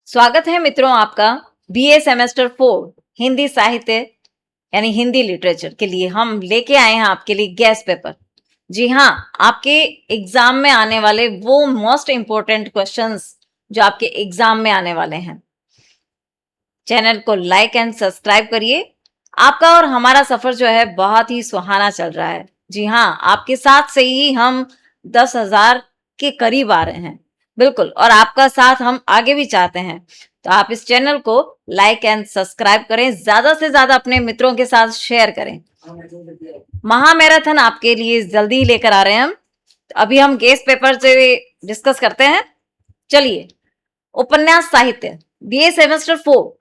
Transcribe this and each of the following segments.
स्वागत है मित्रों आपका बीए सेमेस्टर 4 हिंदी साहित्य यानी हिंदी लिटरेचर के लिए हम लेके आए हैं आपके लिए गेस्ट पेपर। जी हाँ, आपके एग्जाम में आने वाले वो मोस्ट इंपोर्टेंट क्वेश्चंस जो आपके एग्जाम में आने वाले हैं। चैनल को लाइक एंड सब्सक्राइब करिए। आपका और हमारा सफर जो है बहुत ही सुहाना चल रहा है। जी हाँ, आपके साथ से ही हम 10,000 के करीब आ रहे हैं। बिल्कुल, और आपका साथ हम आगे भी चाहते हैं, तो आप इस चैनल को लाइक एंड सब्सक्राइब करें, ज्यादा से ज्यादा अपने मित्रों के साथ शेयर करें। महामैराथन आपके लिए जल्दी ही लेकर आ रहे हैं हम। अभी हम गेस्ट पेपर से डिस्कस करते हैं। चलिए, उपन्यास साहित्य बीए सेमेस्टर 4,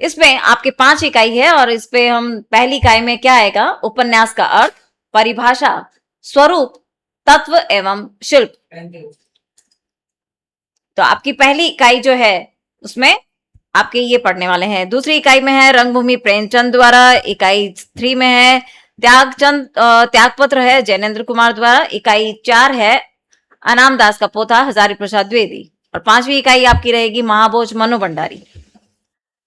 इसमें आपके 5 इकाई है और इस पे हम पहली इकाई में क्या आएगा? उपन्यास का अर्थ, परिभाषा, स्वरूप, तत्व एवं शिल्प। तो आपकी पहली इकाई जो है उसमें आपके ये पढ़ने वाले हैं। दूसरी इकाई में है रंगभूमि प्रेमचंद द्वारा। इकाई 3 में है त्यागपत्र है जैनेन्द्र कुमार द्वारा। इकाई 4 है अनाम दास का पोथा हजारी प्रसाद द्विवेदी। और 5वीं इकाई आपकी रहेगी महाभोज मनु भंडारी।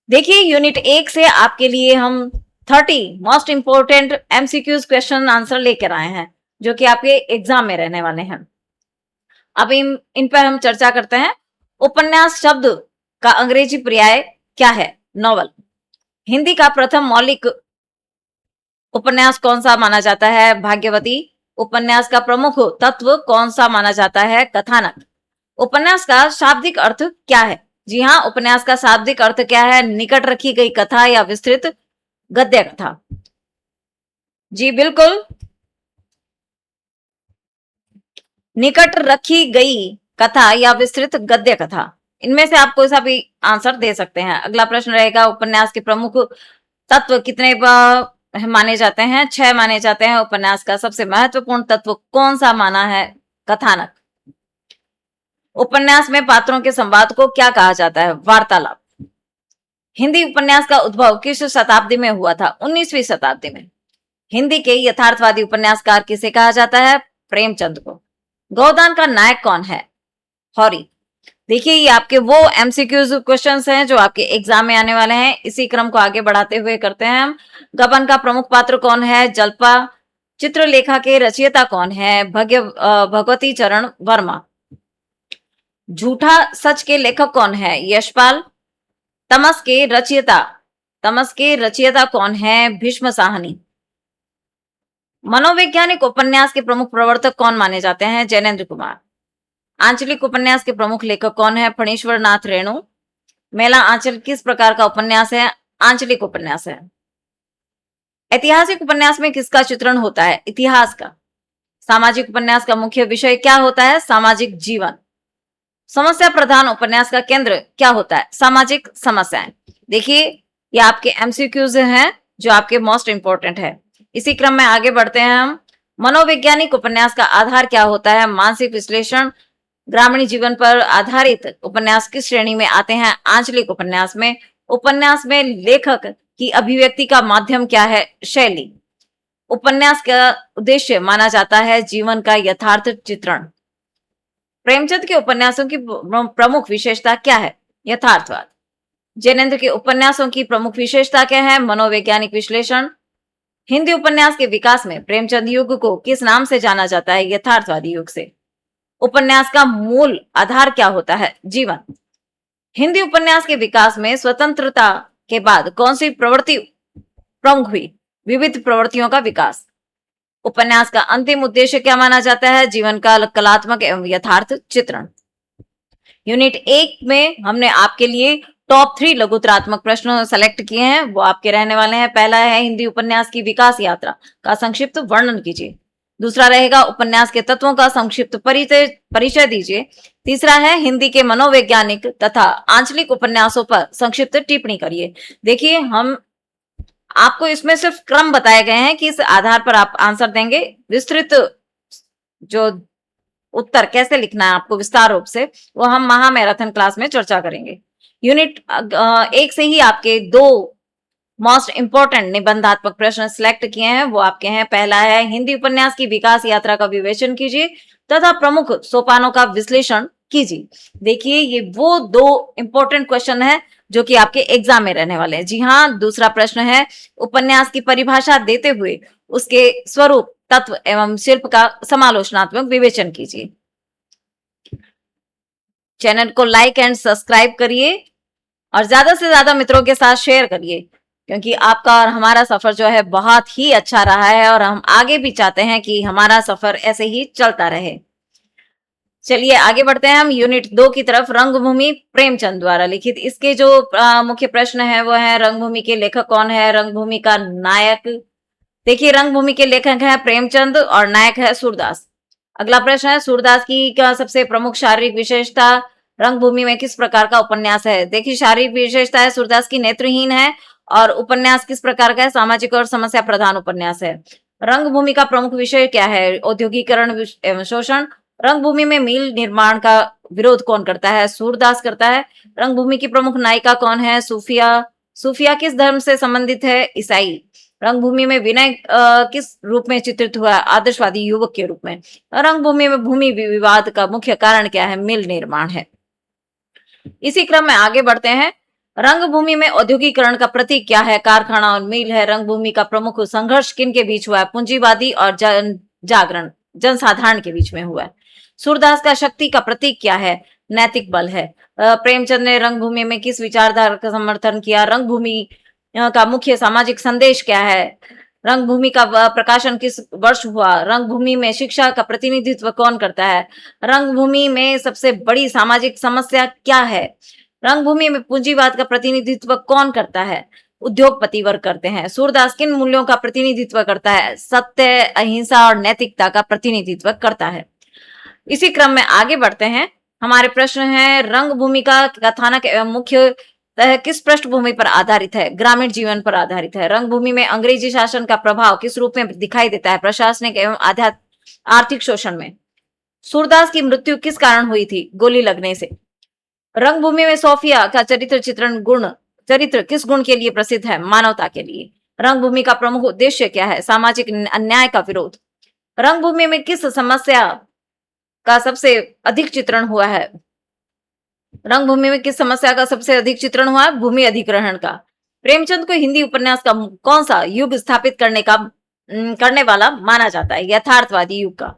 देखिए, यूनिट 1 से आपके लिए हम 30 most important MCQs question answer लेकर आए हैं जो कि आपके एग्जाम में रहने वाले हैं। अब इन पर हम चर्चा करते हैं। उपन्यास शब्द का अंग्रेजी पर्याय क्या है? नॉवल। हिंदी का प्रथम मौलिक उपन्यास कौन सा माना जाता है? भाग्यवती। उपन्यास का प्रमुख तत्व कौन सा माना जाता है? कथानक। उपन्यास का शाब्दिक अर्थ क्या है? जी हाँ, उपन्यास का शाब्दिक अर्थ क्या है? निकट रखी गई कथा या विस्तृत गद्य कथा। जी बिल्कुल, निकट रखी गई कथा या विस्तृत गद्य कथा। इनमें से आप कोई सा भी आंसर दे सकते हैं। अगला प्रश्न रहेगा, उपन्यास के प्रमुख तत्व कितने माने जाते हैं? 6 माने जाते हैं। उपन्यास का सबसे महत्वपूर्ण तत्व कौन सा माना है? कथानक। उपन्यास में पात्रों के संवाद को क्या कहा जाता है? वार्तालाप। हिंदी उपन्यास का उद्भव किस शताब्दी में हुआ था? 19वीं शताब्दी में। हिंदी के यथार्थवादी उपन्यासकार किसे कहा जाता है? प्रेमचंद को। गोदान का नायक कौन है? हॉरी। देखिए, ये आपके वो एमसीक्यूज क्वेश्चंस हैं जो आपके एग्जाम में आने वाले हैं। इसी क्रम को आगे बढ़ाते हुए करते हैं हम। गबन का प्रमुख पात्र कौन है? जल्पा। चित्रलेखा के रचयिता कौन है? भगवती चरण वर्मा। झूठा सच के लेखक कौन है? यशपाल। तमस के रचयिता कौन है? भीष्म साहनी। मनोवैज्ञानिक उपन्यास के प्रमुख प्रवर्तक कौन माने जाते हैं? जैनेन्द्र कुमार। आंचलिक उपन्यास के प्रमुख लेखक कौन है? फणीश्वर नाथ रेणु। मेला आंचल किस प्रकार का उपन्यास है? आंचलिक उपन्यास है। ऐतिहासिक उपन्यास में किसका चित्रण होता है? इतिहास का। सामाजिक उपन्यास का मुख्य विषय क्या होता है? सामाजिक जीवन। समस्या प्रधान उपन्यास का केंद्र क्या होता है? सामाजिक समस्याएं। देखिए, ये आपके एमसीक्यूज हैं जो आपके मोस्ट इंपोर्टेंट है। इसी क्रम में आगे बढ़ते हैं हम। मनोवैज्ञानिक उपन्यास का आधार क्या होता है? मानसिक विश्लेषण। ग्रामीण जीवन पर आधारित उपन्यास किस श्रेणी में आते हैं? आंचलिक उपन्यास में। उपन्यास में लेखक की अभिव्यक्ति का माध्यम क्या है? शैली। उपन्यास का उद्देश्य माना जाता है जीवन का यथार्थ चित्रण। प्रेमचंद के उपन्यासों की प्रमुख विशेषता क्या है? यथार्थवाद। जैनेन्द्र के उपन्यासों की प्रमुख विशेषता क्या है? मनोवैज्ञानिक विश्लेषण। हिंदी उपन्यास के विकास में प्रेमचंद युग को किस नाम से जाना जाता है? यथार्थवादी युग से। उपन्यास का मूल आधार क्या होता है? जीवन। हिंदी उपन्यास के विकास में स्वतंत्रता के बाद कौन सी प्रवृत्ति प्रमुख हुई? विविध प्रवृत्तियों का विकास। उपन्यास का अंतिम उद्देश्य क्या माना जाता है? जीवन का कलात्मक एवं यथार्थ चित्रण। यूनिट 1 में हमने आपके लिए टॉप 3 लघुतरात्मक प्रश्न सेलेक्ट किए हैं, वो आपके रहने वाले हैं। पहला है, हिंदी उपन्यास की विकास यात्रा का संक्षिप्त वर्णन कीजिए। दूसरा रहेगा, उपन्यास के तत्वों का संक्षिप्त परिचय दीजिए। तीसरा है, हिंदी के मनोवैज्ञानिक तथा आंचलिक उपन्यासों पर संक्षिप्त टिप्पणी करिए। देखिए, हम आपको इसमें सिर्फ क्रम बताए गए हैं कि इस आधार पर आप आंसर देंगे। विस्तृत जो उत्तर कैसे लिखना है आपको विस्तार रूप से, वो हम महामैराथन क्लास में चर्चा करेंगे। यूनिट 1 से ही आपके 2 मोस्ट इंपोर्टेंट निबंधात्मक प्रश्न सिलेक्ट किए हैं, वो आपके हैं। पहला है, हिंदी उपन्यास की विकास यात्रा का विवेचन कीजिए तथा प्रमुख सोपानों का विश्लेषण कीजिए। देखिए ये वो दो इंपॉर्टेंट क्वेश्चन है जो कि आपके एग्जाम में रहने वाले हैं। जी हाँ, दूसरा प्रश्न है उपन्यास की परिभाषा देते हुए उसके स्वरूप, तत्व एवं शिल्प का समालोचनात्मक विवेचन कीजिए। चैनल को लाइक एंड सब्सक्राइब करिए और ज्यादा से ज्यादा मित्रों के साथ शेयर करिए, क्योंकि आपका और हमारा सफर जो है बहुत ही अच्छा रहा है और हम आगे भी चाहते हैं कि हमारा सफर ऐसे ही चलता रहे। चलिए आगे बढ़ते हैं हम यूनिट 2 की तरफ, रंगभूमि प्रेमचंद द्वारा लिखित। इसके जो मुख्य प्रश्न है वो है रंगभूमि के लेखक कौन है, रंगभूमि का नायक। देखिए रंगभूमि के लेखक है प्रेमचंद और नायक है सूरदास। अगला प्रश्न है सूरदास की क्या सबसे प्रमुख शारीरिक विशेषता, रंगभूमि में किस प्रकार का उपन्यास है। देखिए शारीरिक विशेषता है सूरदास की नेत्रहीन है, और उपन्यास किस प्रकार का है, सामाजिक और समस्या प्रधान उपन्यास है। रंगभूमि का प्रमुख विषय क्या है, औद्योगिकरण एवं शोषण। रंगभूमि में मील निर्माण का विरोध कौन करता है, सूरदास करता है। रंगभूमि की प्रमुख नायिका कौन है, सूफिया। सूफिया किस धर्म से संबंधित है, ईसाई। रंगभूमि में विनय किस रूप में चित्रित हुआ है, आदर्शवादी युवक के रूप में। रंगभूमि में भूमि विवाद का मुख्य कारण क्या है, मिल निर्माण है। इसी क्रम में आगे बढ़ते हैं। रंगभूमि में औद्योगिकरण का प्रतीक क्या है, कारखाना और मिल है। रंगभूमि का प्रमुख संघर्ष किन के बीच हुआ है, पूंजीवादी और जागरण जनसाधारण के बीच में हुआ है। सूरदास का शक्ति का प्रतीक क्या है, नैतिक बल है। प्रेमचंद ने रंगभूमि में किस विचारधारा का समर्थन किया, रंगभूमि का मुख्य सामाजिक संदेश क्या है। रंगभूमि का प्रकाशन किस वर्ष हुआ, रंगभूमि में शिक्षा का प्रतिनिधित्व कौन करता है। रंगभूमि में सबसे बड़ी सामाजिक समस्या क्या है। रंगभूमि में पूंजीवाद का प्रतिनिधित्व कौन करता है, उद्योगपति वर्ग करते हैं। सूरदास किन मूल्यों का प्रतिनिधित्व करता है, सत्य, अहिंसा और नैतिकता का प्रतिनिधित्व करता है। इसी क्रम में आगे बढ़ते हैं। हमारे प्रश्न है रंगभूमि का कथानक एवं मुख्य किस पृष्ठभूमि पर आधारित है, ग्रामीण जीवन पर आधारित है। रंगभूमि में अंग्रेजी शासन का प्रभाव किस रूप में दिखाई देता है, प्रशासनिक एवं आर्थिक शोषण में। सूरदास की मृत्यु किस कारण हुई थी, गोली लगने से। रंगभूमि में सोफिया का चरित्र किस गुण के लिए प्रसिद्ध है, मानवता के लिए। रंगभूमि का प्रमुख उद्देश्य क्या है, सामाजिक अन्याय का विरोध। रंगभूमि में किस समस्या का सबसे अधिक चित्रण हुआ है, रंगभूमि में किस समस्या का सबसे अधिक चित्रण हुआ है, भूमि अधिग्रहण का। प्रेमचंद को हिंदी उपन्यास का कौन सा युग स्थापित करने वाला माना जाता है, यथार्थवादी युग का।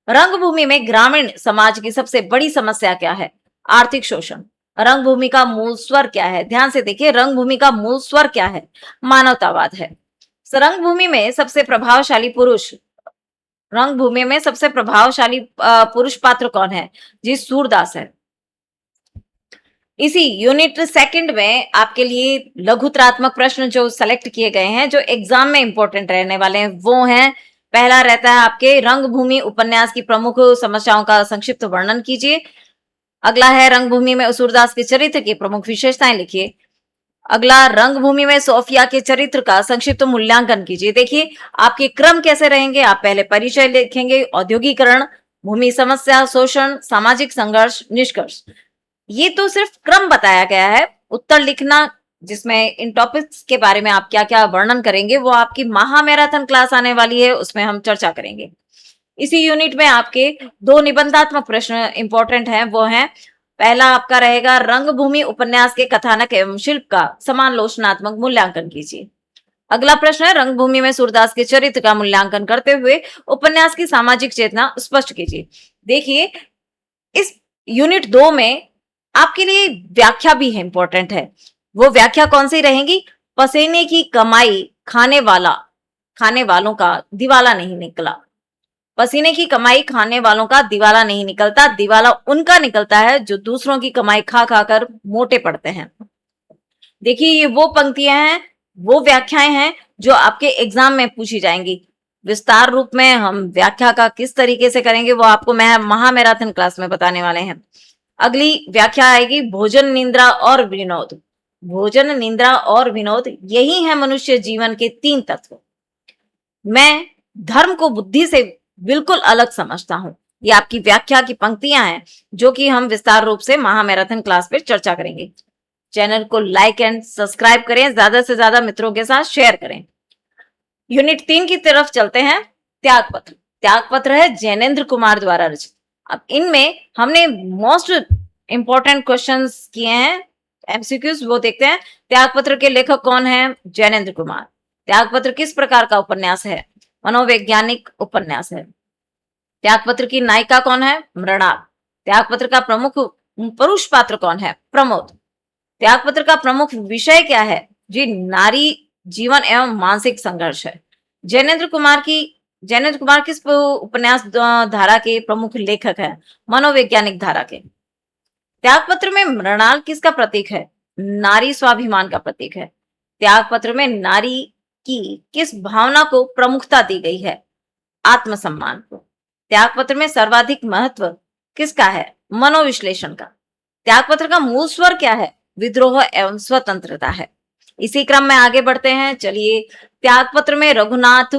रंगभूमि में ग्रामीण समाज की सबसे बड़ी समस्या क्या है, आर्थिक शोषण। रंगभूमि का मूल स्वर क्या है, ध्यान से देखिए रंगभूमि का मूल स्वर क्या है, मानवतावाद है। रंगभूमि में सबसे प्रभावशाली पुरुष, रंगभूमि में सबसे प्रभावशाली पुरुष पात्र कौन है, जी सूरदास है। इसी यूनिट सेकंड में आपके लिए लघुत्रात्मक प्रश्न जो सेलेक्ट किए गए हैं, जो एग्जाम में इंपॉर्टेंट रहने वाले हैं, वो हैं, पहला रहता है आपके रंगभूमि उपन्यास की प्रमुख समस्याओं का संक्षिप्त वर्णन कीजिए। अगला है रंगभूमि में सूरदास के चरित्र की प्रमुख विशेषताएं लिखिए। अगला रंगभूमि में सोफिया के चरित्र का संक्षिप्त मूल्यांकन कीजिए। देखिए आपके क्रम कैसे रहेंगे, आप पहले परिचय लिखेंगे, औद्योगिकरण, भूमि समस्या, शोषण, सामाजिक संघर्ष, निष्कर्ष। ये तो सिर्फ क्रम बताया गया है। उत्तर लिखना, जिसमें इन टॉपिक्स के बारे में आप क्या क्या वर्णन करेंगे, वो आपकी महा मैराथन क्लास आने वाली है, उसमें हम चर्चा करेंगे। इसी यूनिट में आपके दो निबंधात्मक प्रश्न इंपॉर्टेंट हैं, वो हैं, पहला आपका रहेगा रंगभूमि उपन्यास के कथानक एवं शिल्प का समालोचनात्मक मूल्यांकन कीजिए। अगला प्रश्न है रंगभूमि में सूरदास के चरित्र का मूल्यांकन करते हुए उपन्यास की सामाजिक चेतना स्पष्ट कीजिए। देखिए इस यूनिट 2 में आपके लिए व्याख्या भी है, इंपॉर्टेंट है। वो व्याख्या कौन सी रहेगी, पसीने की कमाई खाने वालों का दिवाला नहीं निकला। पसीने की कमाई खाने वालों का दिवाला नहीं निकलता, दिवाला उनका निकलता है जो दूसरों की कमाई खा खा कर मोटे पड़ते हैं। देखिए ये वो पंक्तियां हैं, वो व्याख्याएं हैं जो आपके एग्जाम में पूछी जाएंगी। विस्तार रूप में हम व्याख्या का किस तरीके से करेंगे वो आपको मैं महा मैराथन क्लास में बताने वाले हैं। अगली व्याख्या आएगी भोजन, निंद्रा और विनोद। भोजन, निंद्रा और विनोद, यही है मनुष्य जीवन के 3 तत्व। मैं धर्म को बुद्धि से बिल्कुल अलग समझता हूं। ये आपकी व्याख्या की पंक्तियां हैं जो कि हम विस्तार रूप से महा मैराथन क्लास पे चर्चा करेंगे। चैनल को लाइक एंड सब्सक्राइब करें, ज्यादा से ज्यादा मित्रों के साथ शेयर करें। यूनिट 3 की तरफ चलते हैं। त्यागपत्र। त्यागपत्र है जैनेन्द्र कुमार द्वारा रचित। अब इनमें हमने मोस्ट इंपॉर्टेंट क्वेश्चंस किए हैं, एमसीक्यूज, वो देखते हैं। त्यागपत्र के लेखक कौन है? जैनेन्द्र कुमार। त्यागपत्र किस प्रकार का उपन्यास है? मनोवैज्ञानिक उपन्यास है। त्यागपत्र की नायिका कौन है? मृणाल। त्यागपत्र का प्रमुख पुरुष पात्र कौन है? प्रमोद। त्यागपत्र का प्रमुख विषय क्या है? जी, नारी जीवन एवं मानसिक संघर्ष है। जैनेन्द्र कुमार किस उपन्यास धारा के प्रमुख लेखक हैं? मनोवैज्ञानिक धारा के। त्यागपत्र में मृणाल किसका प्रतीक है? नारी स्वाभिमान का प्रतीक है। त्यागपत्र में नारी की किस भावना को प्रमुखता दी गई है? आत्मसम्मान को। त्यागपत्र में सर्वाधिक महत्व किसका है? मनोविश्लेषण का। त्यागपत्र का मूल स्वर क्या है? विद्रोह एवं स्वतंत्रता है। इसी क्रम में आगे बढ़ते हैं। चलिए, त्यागपत्र में रघुनाथ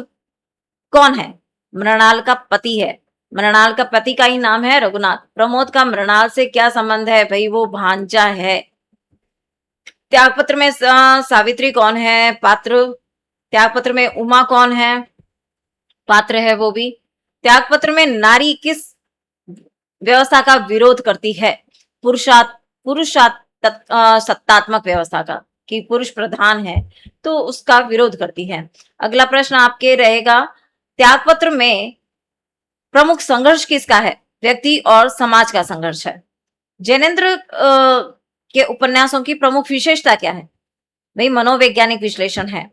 कौन है? मृणाल का पति है। मृणाल का पति का ही नाम है रघुनाथ। प्रमोद का मृणाल से क्या संबंध है? भाई वो भांजा है। त्यागपत्र में सावित्री कौन है? पात्र। त्यागपत्र में उमा कौन है? पात्र है वो भी। त्यागपत्र में नारी किस व्यवस्था का विरोध करती है? सत्तात्मक व्यवस्था का, कि पुरुष प्रधान है तो उसका विरोध करती है। अगला प्रश्न आपके रहेगा, त्यागपत्र में प्रमुख संघर्ष किसका है? व्यक्ति और समाज का संघर्ष है। जैनेन्द्र के उपन्यासों की प्रमुख विशेषता क्या है? भाई मनोवैज्ञानिक विश्लेषण है।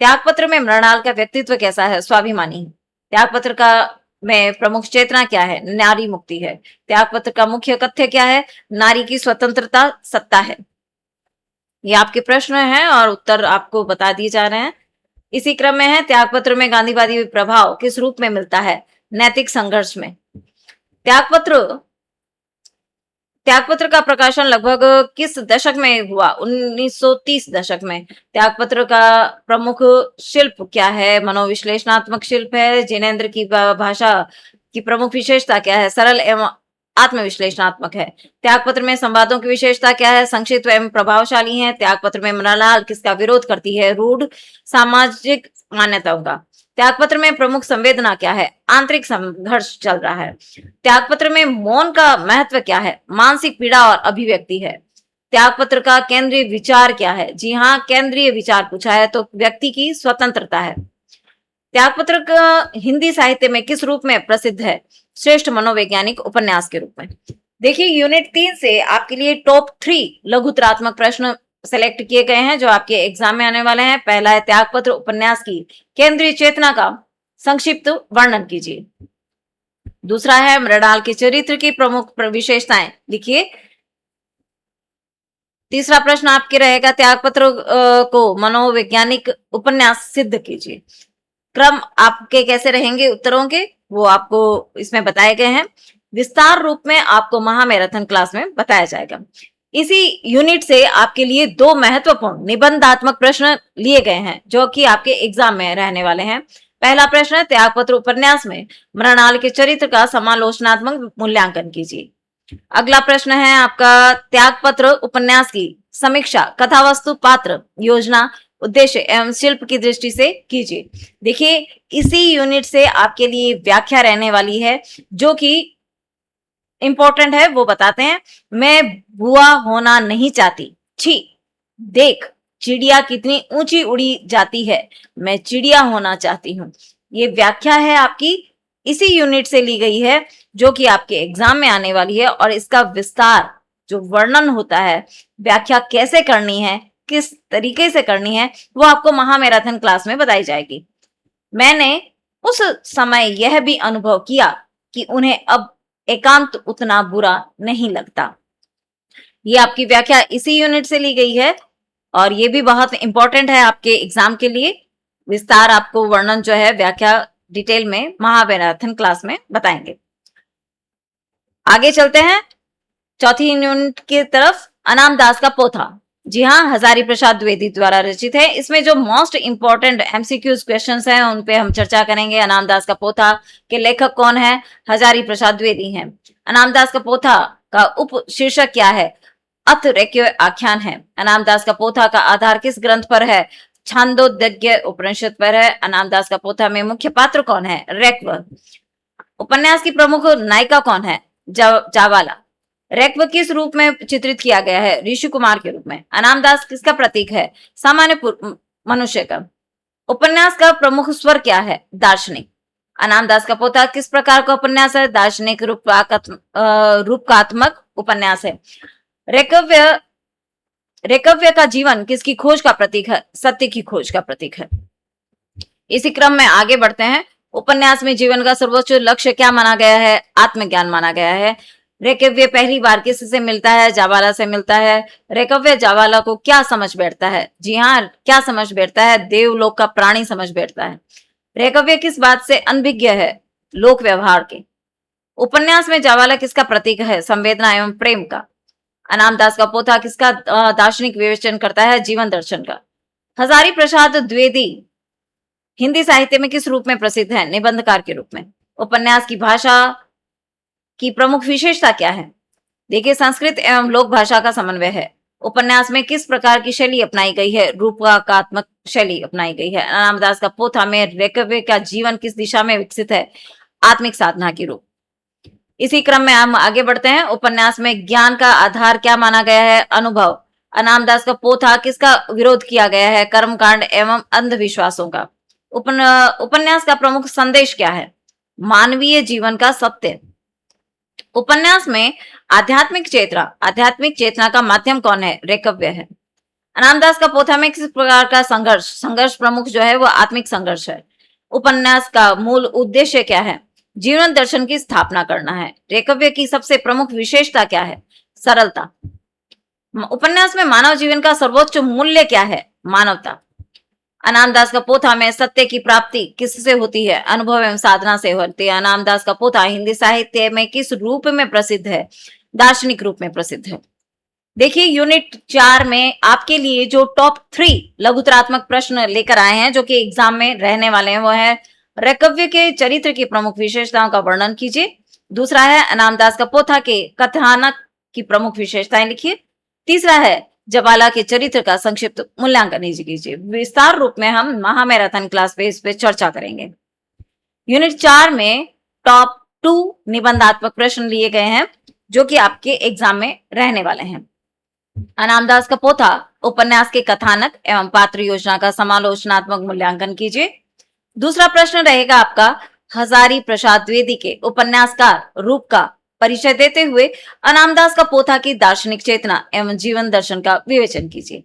त्यागपत्र में मृणाल का व्यक्तित्व कैसा है? स्वाभिमानी। त्यागपत्र का में प्रमुख चेतना क्या है? नारी मुक्ति है। त्यागपत्र का मुख्य कथ्य क्या है? नारी की स्वतंत्रता, सत्ता है। ये आपके प्रश्न हैं और उत्तर आपको बता दिए जा रहे हैं। इसी क्रम में है, त्यागपत्र में गांधीवादी प्रभाव किस रूप में मिलता है? नैतिक संघर्ष में। त्यागपत्र का प्रकाशन लगभग किस दशक में हुआ? 1930 दशक में। त्यागपत्र का प्रमुख शिल्प क्या है? मनोविश्लेषणात्मक शिल्प है। जैनेन्द्र की भाषा की प्रमुख विशेषता क्या है? सरल एवं आत्मविश्लेषणात्मक है। त्यागपत्र में संवादों की विशेषता क्या है? संक्षिप्त एवं प्रभावशाली है। त्यागपत्र में मृणाल किसका विरोध करती है? रूढ़ सामाजिक मान्यताओं का। त्यागपत्र में प्रमुख संवेदना क्या है? आंतरिक संघर्ष चल रहा है। त्यागपत्र में मौन का महत्व क्या है? मानसिक पीड़ा और अभिव्यक्ति है। त्यागपत्र का केंद्रीय विचार क्या है? जी हाँ, केंद्रीय विचार पूछा है तो व्यक्ति की स्वतंत्रता है। त्यागपत्र का हिंदी साहित्य में किस रूप में प्रसिद्ध है? श्रेष्ठ मनोवैज्ञानिक उपन्यास के रूप में। देखिए, यूनिट 3 से आपके लिए टॉप 3 लघुतरात्मक प्रश्न सेलेक्ट किए गए हैं जो आपके एग्जाम में आने वाले हैं। पहला है, त्यागपत्र उपन्यास की केंद्रीय चेतना का संक्षिप्त वर्णन कीजिए। दूसरा है, मृणाल के चरित्र की प्रमुख विशेषताएं लिखिए। तीसरा प्रश्न आपके रहेगा, त्यागपत्र को मनोवैज्ञानिक उपन्यास सिद्ध कीजिए। क्रम आपके कैसे रहेंगे उत्तरों के, वो आपको इसमें बताए गए हैं। विस्तार रूप में आपको महामैराथन क्लास में बताया जाएगा। इसी यूनिट से आपके लिए 2 महत्वपूर्ण निबंधात्मक प्रश्न लिए गए हैं जो कि आपके एग्जाम में रहने वाले हैं। पहला प्रश्न है, त्यागपत्र उपन्यास में मृणाल के चरित्र का समालोचनात्मक मूल्यांकन कीजिए। अगला प्रश्न है आपका, त्यागपत्र उपन्यास की समीक्षा कथावस्तु, पात्र, योजना, उद्देश्य एवं शिल्प की दृष्टि से कीजिए। देखिए, इसी यूनिट से आपके लिए व्याख्या रहने वाली है जो कि इंपॉर्टेंट है, वो बताते हैं। मैं बुआ होना नहीं चाहती, छी देख चिड़िया कितनी ऊंची उड़ी जाती है, मैं चिड़िया होना चाहती हूँ। ये व्याख्या है आपकी, इसी यूनिट से ली गई है जो कि आपके एग्जाम में आने वाली है। और इसका विस्तार जो वर्णन होता है, व्याख्या कैसे करनी है, किस तरीके से करनी है, वो आपको महामैराथन क्लास में बताई जाएगी। मैंने उस समय यह भी अनुभव किया कि उन्हें अब एकांत उतना बुरा नहीं लगता। ये आपकी व्याख्या इसी यूनिट से ली गई है और ये भी बहुत इंपॉर्टेंट है आपके एग्जाम के लिए। विस्तार आपको वर्णन जो है, व्याख्या डिटेल में महामैराथन क्लास में बताएंगे। आगे चलते हैं चौथी यूनिट की तरफ। अनाम दास का पोथा, जी हाँ, हजारी प्रसाद द्विवेदी द्वारा रचित है। इसमें जो मोस्ट इंपॉर्टेंट एमसीक्यूज क्वेश्चंस हैं उन पे हम चर्चा करेंगे। अनाम दास का पोथा के लेखक कौन है? हजारी प्रसाद द्विवेदी हैं। अनाम दास का पोथा का उप शीर्षक क्या है? अतरेक्य आख्यान है। अनाम दास का पोथा का आधार किस ग्रंथ पर है? छांदोग्य उपनिषद पर है। अनाम दास का पोथा में मुख्य पात्र कौन है? ऋक्व। उपन्यास की प्रमुख नायिका कौन है? जावाला। रेक्व किस रूप में चित्रित किया गया है? ऋषि कुमार के रूप में। अनामदास किसका प्रतीक है? सामान्य मनुष्य का। उपन्यास का प्रमुख स्वर क्या है? दार्शनिक। अनामदास का पोथा किस प्रकार का उपन्यास है? दार्शनिक रूपकात्मक उपन्यास है। रेकव्य रेकव्य का जीवन किसकी खोज का प्रतीक है? सत्य की खोज का प्रतीक है। इसी क्रम में आगे बढ़ते हैं। उपन्यास में जीवन का सर्वोच्च लक्ष्य क्या माना गया है? आत्मज्ञान माना गया है। रेकव्य पहली बार किससे मिलता है? जावाला से मिलता है। रेकव्य जावाला को क्या समझ बैठता है? जी हाँ, क्या समझ बैठता है? देवलोक का प्राणी समझ बैठता है। रेकव्य किस बात से अनभिज्ञ है? लोक व्यवहार के। उपन्यास में जावाला किसका प्रतीक है? संवेदना एवं प्रेम का। अनामदास का पोथा किसका दार्शनिक विवेचन करता है? जीवन दर्शन का। हजारी प्रसाद द्विवेदी हिंदी साहित्य में किस रूप में प्रसिद्ध है? निबंधकार के रूप में। उपन्यास की भाषा की प्रमुख विशेषता क्या है? देखिए, संस्कृत एवं लोक भाषा का समन्वय है। उपन्यास में किस प्रकार की शैली अपनाई गई है? रूपकात्मक शैली अपनाई गई है। अनामदास का पोथा में रेकव्य का जीवन किस दिशा में विकसित है? आत्मिक साधना के रूप। इसी क्रम में हम आगे बढ़ते हैं। उपन्यास में ज्ञान का आधार क्या माना गया है? अनुभव। अनामदास का पोथा किसका विरोध किया गया है? कर्मकांड एवं अंधविश्वासों का। उपन्यास का प्रमुख संदेश क्या है? मानवीय जीवन का सत्य। उपन्यास में आध्यात्मिक चेतना का माध्यम कौन है? रेकव्य है। अनामदास का पोथा में किस प्रकार का संघर्ष प्रमुख जो है वो आत्मिक संघर्ष है। उपन्यास का मूल उद्देश्य क्या है? जीवन दर्शन की स्थापना करना है। रेकव्य की सबसे प्रमुख विशेषता क्या है? सरलता। उपन्यास में मानव जीवन का सर्वोच्च मूल्य क्या है? मानवता। अनामदास का पोथा में सत्य की प्राप्ति किससे होती है? अनुभव एवं साधना से होती है। अनामदास का पोथा हिंदी साहित्य में किस रूप में प्रसिद्ध है? दार्शनिक रूप में प्रसिद्ध है। देखिए, यूनिट 4 में आपके लिए जो टॉप 3 लघुतरात्मक प्रश्न लेकर आए हैं जो कि एग्जाम में रहने वाले हैं, वो है रेकव्य के चरित्र की प्रमुख विशेषताओं का वर्णन कीजिए। दूसरा है अनामदास का पोथा के कथानक की प्रमुख विशेषताएं लिखिए। तीसरा है जवाला के चरित्र का संक्षिप्त मूल्यांकन कीजिए। विस्तार रूप में हम महामैराथन क्लास पे इस पे चर्चा करेंगे। यूनिट 4 में टॉप 2 निबंधात्मक प्रश्न लिए गए हैं जो कि आपके एग्जाम में रहने वाले हैं। अनामदास का पोथा उपन्यास के कथानक एवं पात्र योजना का समालोचनात्मक मूल्यांकन कीजिए। दूसरा प्रश्न रहेगा आपका हजारी प्रसाद द्विवेदी के उपन्यासकार रूप का परिचय देते हुए अनामदास का पोथा की दार्शनिक चेतना एवं जीवन दर्शन का विवेचन कीजिए।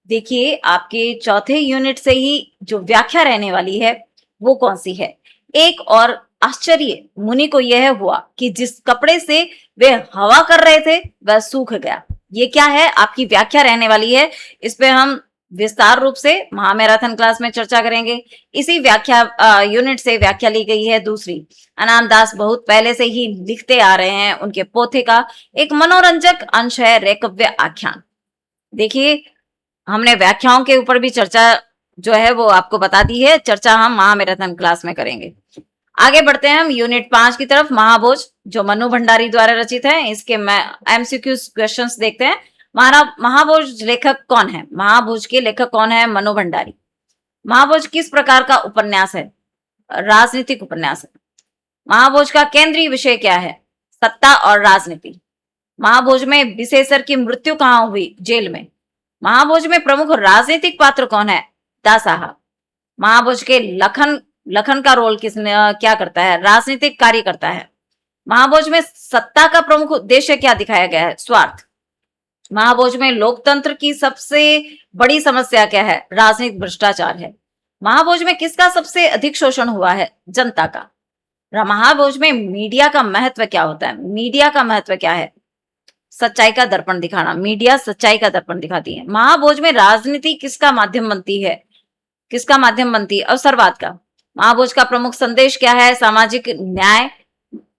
देखिए, आपके चौथे यूनिट से ही जो व्याख्या रहने वाली है वो कौन सी है? एक और आश्चर्य मुनि को यह हुआ कि जिस कपड़े से वे हवा कर रहे थे वह सूख गया। ये क्या है? आपकी व्याख्या रहने वाली है। इस पे हम विस्तार रूप से महामैराथन क्लास में चर्चा करेंगे। इसी व्याख्या यूनिट से व्याख्या ली गई है दूसरी। अनामदास बहुत पहले से ही लिखते आ रहे हैं। उनके पोथे का एक मनोरंजक अंश है रेकव्य आख्यान। देखिए, हमने व्याख्याओं के ऊपर भी चर्चा जो है वो आपको बता दी है। चर्चा हम महामैराथन क्लास में करेंगे। आगे बढ़ते हैं हम यूनिट 5 की तरफ। महाभोज जो मनु भंडारी द्वारा रचित है, इसके एमसीक्यू क्वेश्चंस देखते हैं। महाभोज लेखक कौन है? महाभोज के लेखक कौन है? मनु भंडारी। महाभोज किस प्रकार का उपन्यास है? राजनीतिक उपन्यास है। महाभोज का केंद्रीय विषय क्या है? सत्ता और राजनीति। महाभोज में विशेषर की मृत्यु कहाँ हुई? जेल में। महाभोज में प्रमुख राजनीतिक पात्र कौन है? दासाहा। महाभोज के लखन का रोल क्या करता है? राजनीतिक कार्य करता है। महाभोज में सत्ता का प्रमुख उद्देश्य क्या दिखाया गया है? स्वार्थ। महाभोज में लोकतंत्र की सबसे बड़ी समस्या क्या है? राजनीतिक भ्रष्टाचार है। महाभोज में किसका सबसे अधिक शोषण हुआ है? जनता का। महाभोज में मीडिया का महत्व क्या होता है? मीडिया का महत्व क्या है? सच्चाई का दर्पण दिखाना। मीडिया सच्चाई का दर्पण दिखाती है। महाभोज में राजनीति किसका माध्यम बनती है? किसका माध्यम बनती है? अवसरवाद का। महाभोज का प्रमुख संदेश क्या है? सामाजिक न्याय।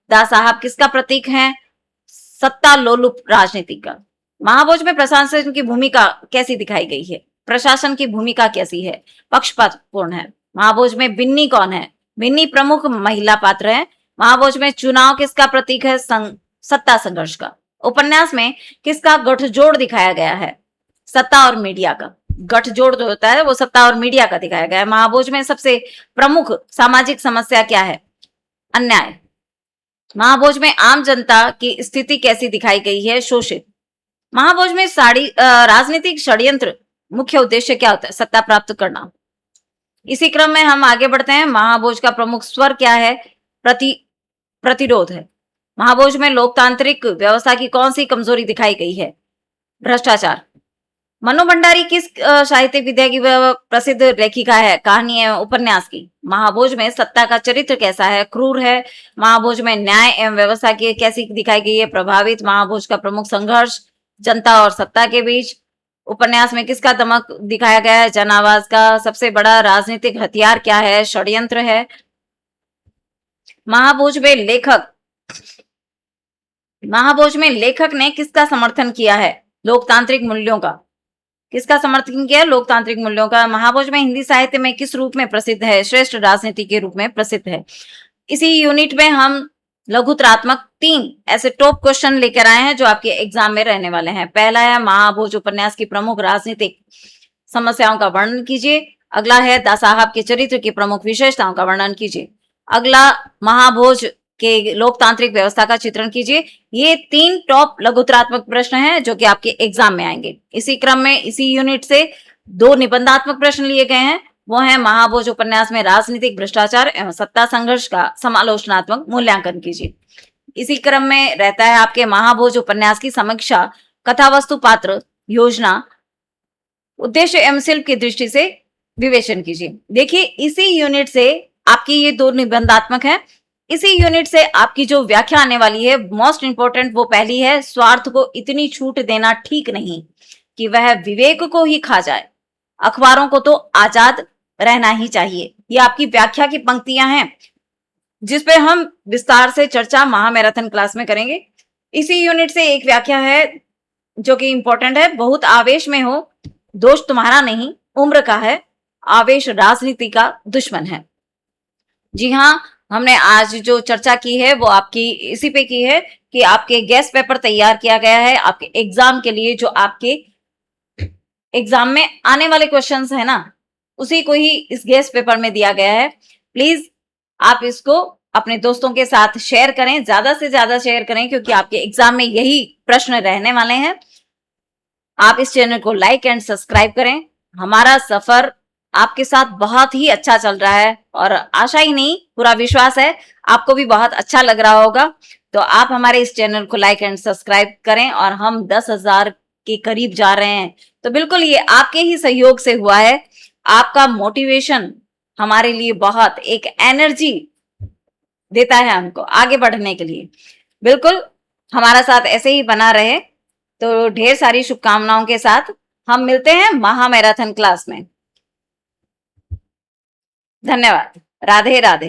दास साहब किसका प्रतीक है? सत्ता लोलुप राजनीति का। महाभोज में प्रशासन की भूमिका कैसी दिखाई गई है? प्रशासन की भूमिका कैसी है? पक्षपातपूर्ण है। महाभोज में बिन्नी कौन है? बिन्नी प्रमुख महिला पात्र है। महाभोज में चुनाव किसका प्रतीक है? सत्ता संघर्ष का। उपन्यास में किसका गठजोड़ दिखाया गया है? सत्ता और मीडिया का। गठजोड़ जो होता है वो सत्ता और मीडिया का दिखाया गया है। महाभोज में सबसे प्रमुख सामाजिक समस्या क्या है? अन्याय। महाभोज में आम जनता की स्थिति कैसी दिखाई गई है? शोषित। महाभोज में राजनीतिक षड्यंत्र मुख्य उद्देश्य क्या होता है? सत्ता प्राप्त करना। इसी क्रम में हम आगे बढ़ते हैं। महाभोज का प्रमुख स्वर क्या है? प्रति प्रतिरोध है। महाभोज में लोकतांत्रिक व्यवस्था की कौन सी कमजोरी दिखाई गई है? भ्रष्टाचार। मनु भंडारी किस साहित्यिक विधा की प्रसिद्ध लेखिका है? कहानी एवं उपन्यास की। महाभोज में सत्ता का चरित्र कैसा है? क्रूर है। महाभोज में न्याय एवं व्यवस्था की कैसी दिखाई गई है? प्रभावित। महाभोज का प्रमुख संघर्ष जनता और सत्ता के बीच। उपन्यास में किसका दमक दिखाया गया है? जन आवाज का। सबसे बड़ा राजनीतिक हथियार क्या है? षड्यंत्र है। महाभोज में लेखक ने किसका समर्थन किया है? लोकतांत्रिक मूल्यों का। किसका समर्थन किया? लोकतांत्रिक मूल्यों का। महाभोज में हिंदी साहित्य में किस रूप में प्रसिद्ध है? श्रेष्ठ राजनीति के रूप में प्रसिद्ध है। इसी यूनिट में हम लघुत्रात्मक 3 ऐसे टॉप क्वेश्चन लेकर आए हैं जो आपके एग्जाम में रहने वाले हैं। पहला है महाभोज उपन्यास की प्रमुख राजनीतिक समस्याओं का वर्णन कीजिए। अगला है दा साहब के चरित्र की प्रमुख विशेषताओं का वर्णन कीजिए। अगला, महाभोज के लोकतांत्रिक व्यवस्था का चित्रण कीजिए। ये 3 टॉप लघुत्रात्मक प्रश्न हैं जो कि आपके एग्जाम में आएंगे। इसी क्रम में इसी यूनिट से 2 निबंधात्मक प्रश्न लिए गए हैं। वो है महाभोज उपन्यास में राजनीतिक भ्रष्टाचार एवं सत्ता संघर्ष का समालोचनात्मक मूल्यांकन कीजिए। इसी क्रम में रहता है आपके महाभोज उपन्यास की समीक्षा, कथा वस्तु, पात्र, योजना, उद्देश्य एवं शिल्प की दृष्टि से विवेचन कीजिए। देखिए, इसी यूनिट से आपकी ये 2 निबंधात्मक है। इसी यूनिट से आपकी जो व्याख्या आने वाली है, मोस्ट इंपोर्टेंट, वो पहली है, स्वार्थ को इतनी छूट देना ठीक नहीं कि वह विवेक को ही खा जाए। अखबारों को तो आजाद रहना ही चाहिए। ये आपकी व्याख्या की पंक्तियां हैं जिस पे हम विस्तार से चर्चा महामैराथन क्लास में करेंगे। इसी यूनिट से एक व्याख्या है जो कि इंपॉर्टेंट है। बहुत आवेश में हो, दोष तुम्हारा नहीं, उम्र का है, आवेश राजनीति का दुश्मन है। जी हाँ, हमने आज जो चर्चा की है वो आपकी इसी पे की है कि आपके गेस्ट पेपर तैयार किया गया है आपके एग्जाम के लिए। जो आपके एग्जाम में आने वाले क्वेश्चंस है ना, उसी को ही इस गेस्ट पेपर में दिया गया है। प्लीज आप इसको अपने दोस्तों के साथ शेयर करें, ज्यादा से ज्यादा शेयर करें, क्योंकि आपके एग्जाम में यही प्रश्न रहने वाले हैं। आप इस चैनल को लाइक एंड सब्सक्राइब करें। हमारा सफर आपके साथ बहुत ही अच्छा चल रहा है और आशा ही नहीं, पूरा विश्वास है आपको भी बहुत अच्छा लग रहा होगा। तो आप हमारे इस चैनल को लाइक एंड सब्सक्राइब करें। और हम 10,000 के करीब जा रहे हैं, तो बिल्कुल ये आपके ही सहयोग से हुआ है। आपका मोटिवेशन हमारे लिए बहुत एक एनर्जी देता है हमको आगे बढ़ने के लिए। बिल्कुल हमारा साथ ऐसे ही बना रहे। तो ढेर सारी शुभकामनाओं के साथ हम मिलते हैं महामैराथन क्लास में। धन्यवाद। राधे राधे।